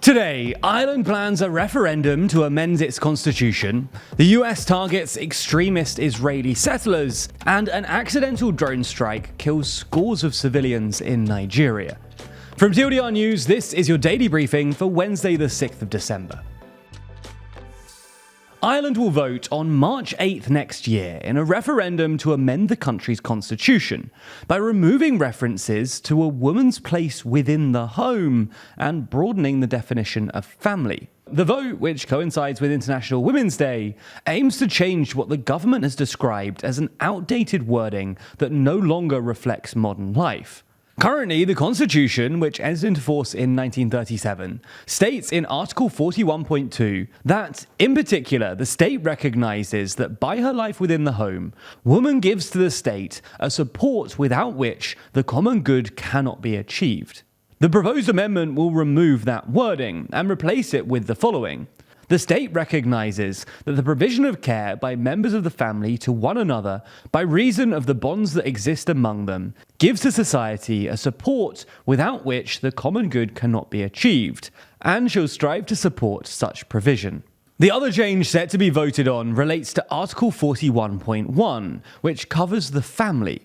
Today, Ireland plans a referendum to amend its constitution, the US targets extremist Israeli settlers, and an accidental drone strike kills scores of civilians in Nigeria. From TLDR News, this is your daily briefing for Wednesday the 6th of December. Ireland will vote on March 8th next year in a referendum to amend the country's constitution by removing references to a woman's place within the home and broadening the definition of family. The vote, which coincides with International Women's Day, aims to change what the government has described as an outdated wording that no longer reflects modern life. Currently, the Constitution, which entered into force in 1937, states in Article 41.2 that, in particular, the state recognizes that by her life within the home, woman gives to the state a support without which the common good cannot be achieved. The proposed amendment will remove that wording and replace it with the following. The state recognizes that the provision of care by members of the family to one another, by reason of the bonds that exist among them, gives to society a support without which the common good cannot be achieved, and shall strive to support such provision. The other change set to be voted on relates to Article 41.1, which covers the family.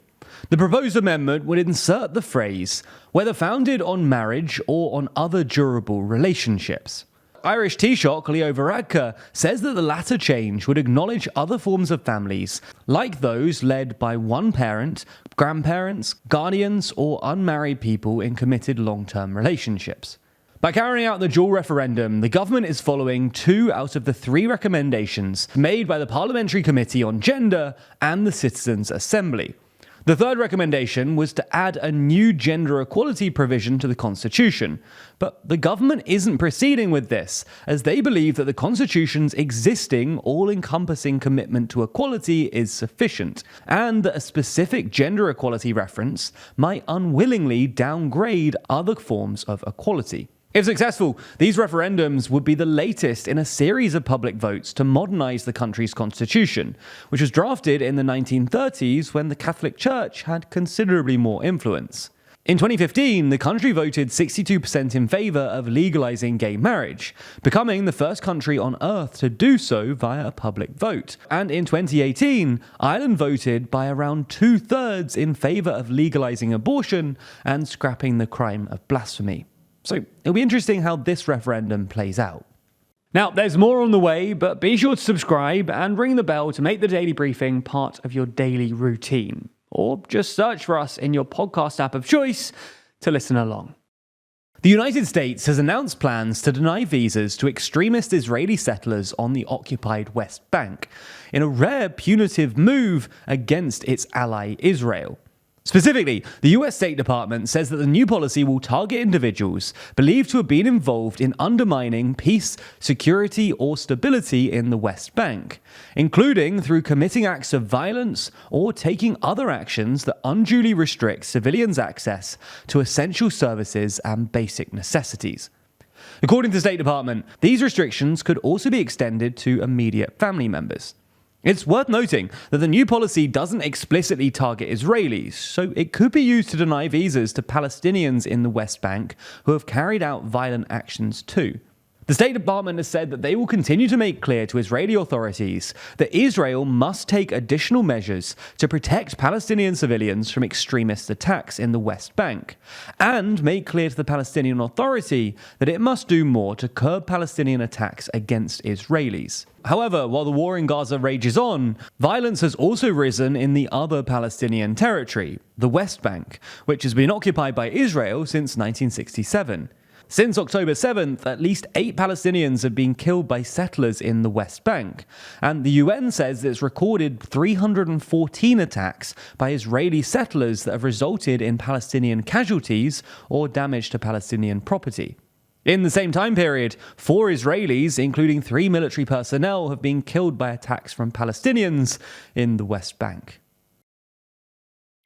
The proposed amendment would insert the phrase, whether founded on marriage or on other durable relationships. Irish Taoiseach Leo Varadkar says that the latter change would acknowledge other forms of families, like those led by one parent, grandparents, guardians, or unmarried people in committed long-term relationships. By carrying out the dual referendum, the government is following 2 out of the 3 recommendations made by the Parliamentary Committee on Gender and the Citizens' Assembly. The third recommendation was to add a new gender equality provision to the Constitution, but the government isn't proceeding with this, as they believe that the Constitution's existing, all-encompassing commitment to equality is sufficient, and that a specific gender equality reference might unwillingly downgrade other forms of equality. If successful, these referendums would be the latest in a series of public votes to modernize the country's constitution, which was drafted in the 1930s when the Catholic Church had considerably more influence. In 2015, the country voted 62% in favor of legalizing gay marriage, becoming the first country on earth to do so via a public vote. And in 2018, Ireland voted by around 2/3 in favor of legalizing abortion and scrapping the crime of blasphemy. So it'll be interesting how this referendum plays out. Now, there's more on the way, but be sure to subscribe and ring the bell to make the daily briefing part of your daily routine. Or just search for us in your podcast app of choice to listen along. The United States has announced plans to deny visas to extremist Israeli settlers on the occupied West Bank, in a rare punitive move against its ally Israel. Specifically, the US State Department says that the new policy will target individuals believed to have been involved in undermining peace, security, or stability in the West Bank, including through committing acts of violence or taking other actions that unduly restrict civilians' access to essential services and basic necessities. According to the State Department, these restrictions could also be extended to immediate family members. It's worth noting that the new policy doesn't explicitly target Israelis, so it could be used to deny visas to Palestinians in the West Bank who have carried out violent actions too. The State Department has said that they will continue to make clear to Israeli authorities that Israel must take additional measures to protect Palestinian civilians from extremist attacks in the West Bank, and make clear to the Palestinian Authority that it must do more to curb Palestinian attacks against Israelis. However, while the war in Gaza rages on, violence has also risen in the other Palestinian territory, the West Bank, which has been occupied by Israel since 1967. Since October 7th, at least 8 Palestinians have been killed by settlers in the West Bank, and the UN says it's recorded 314 attacks by Israeli settlers that have resulted in Palestinian casualties or damage to Palestinian property. In the same time period, 4 Israelis, including 3 military personnel, have been killed by attacks from Palestinians in the West Bank.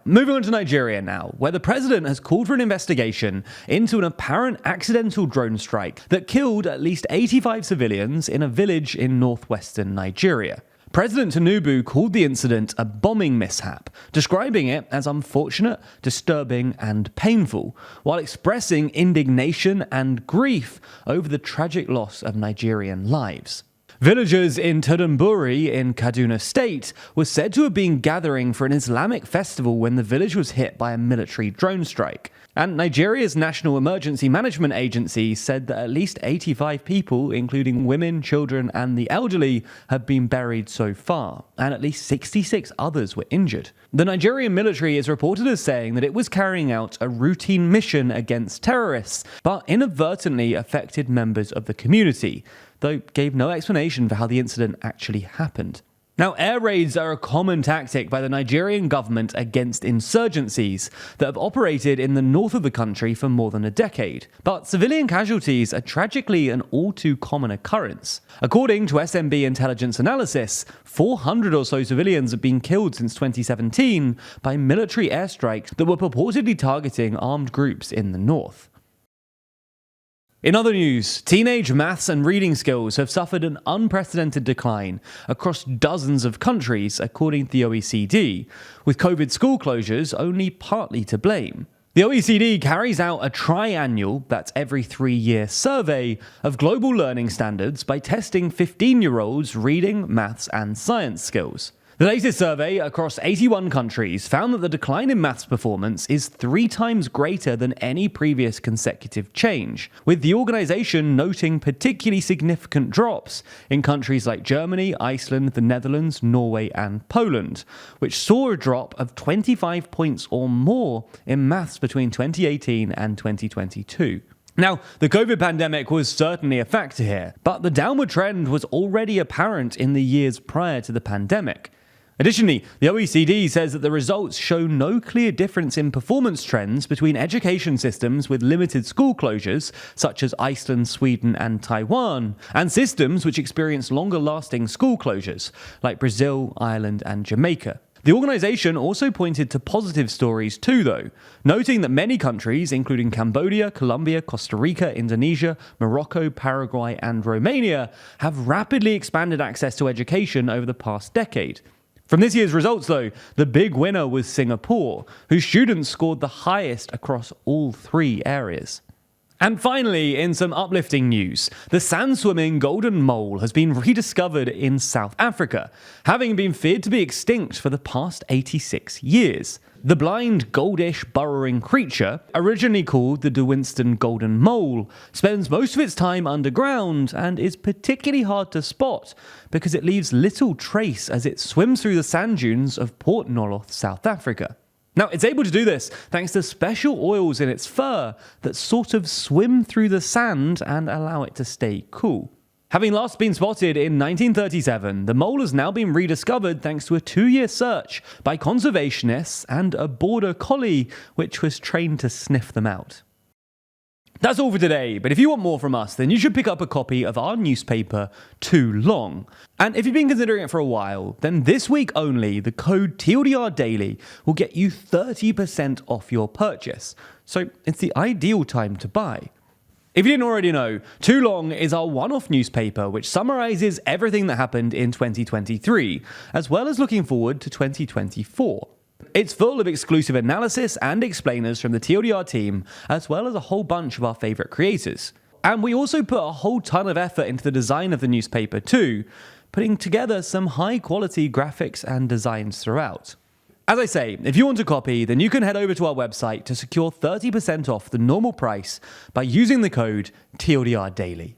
Moving on to Nigeria now, where the president has called for an investigation into an apparent accidental drone strike that killed at least 85 civilians in a village in northwestern Nigeria. President Tinubu called the incident a bombing mishap, describing it as unfortunate, disturbing, and painful, while expressing indignation and grief over the tragic loss of Nigerian lives. Villagers in Tudunburi in Kaduna State were said to have been gathering for an Islamic festival when the village was hit by a military drone strike. And Nigeria's National Emergency Management Agency said that at least 85 people, including women, children, and the elderly, have been buried so far, and at least 66 others were injured. The Nigerian military is reported as saying that it was carrying out a routine mission against terrorists, but inadvertently affected members of the community, though gave no explanation for how the incident actually happened. Now, air raids are a common tactic by the Nigerian government against insurgencies that have operated in the north of the country for more than a decade. But civilian casualties are tragically an all too common occurrence. According to SMB Intelligence Analysis, 400 or so civilians have been killed since 2017 by military airstrikes that were purportedly targeting armed groups in the north. In other news, teenage maths and reading skills have suffered an unprecedented decline across dozens of countries, according to the OECD, with COVID school closures only partly to blame. The OECD carries out a triannual, that's every 3-year survey, of global learning standards by testing 15-year-olds' reading, maths, and science skills. The latest survey across 81 countries found that the decline in maths performance is 3 times greater than any previous consecutive change, with the organisation noting particularly significant drops in countries like Germany, Iceland, the Netherlands, Norway, and Poland, which saw a drop of 25 points or more in maths between 2018 and 2022. Now, the COVID pandemic was certainly a factor here, but the downward trend was already apparent in the years prior to the pandemic. Additionally, the OECD says that the results show no clear difference in performance trends between education systems with limited school closures, such as Iceland, Sweden, and Taiwan, and systems which experience longer-lasting school closures, like Brazil, Ireland, and Jamaica. The organisation also pointed to positive stories too, though, noting that many countries, including Cambodia, Colombia, Costa Rica, Indonesia, Morocco, Paraguay, and Romania, have rapidly expanded access to education over the past decade. From this year's results, though, the big winner was Singapore, whose students scored the highest across all 3 areas. And finally, in some uplifting news, the sand-swimming golden mole has been rediscovered in South Africa, having been feared to be extinct for the past 86 years. The blind, goldish, burrowing creature, originally called the De Winston golden mole, spends most of its time underground and is particularly hard to spot because it leaves little trace as it swims through the sand dunes of Port Nolloth, South Africa. Now, it's able to do this thanks to special oils in its fur that sort of swim through the sand and allow it to stay cool. Having last been spotted in 1937, the mole has now been rediscovered thanks to a 2-year search by conservationists and a border collie which was trained to sniff them out. That's all for today, but if you want more from us, then you should pick up a copy of our newspaper, Too Long. And if you've been considering it for a while, then this week only, the code TLDRDAILY will get you 30% off your purchase. So it's the ideal time to buy. If you didn't already know, Too Long is our one-off newspaper which summarizes everything that happened in 2023, as well as looking forward to 2024. It's full of exclusive analysis and explainers from the TLDR team, as well as a whole bunch of our favorite creators. And we also put a whole ton of effort into the design of the newspaper too, putting together some high-quality graphics and designs throughout. As I say, if you want a copy, then you can head over to our website to secure 30% off the normal price by using the code TLDRDAILY.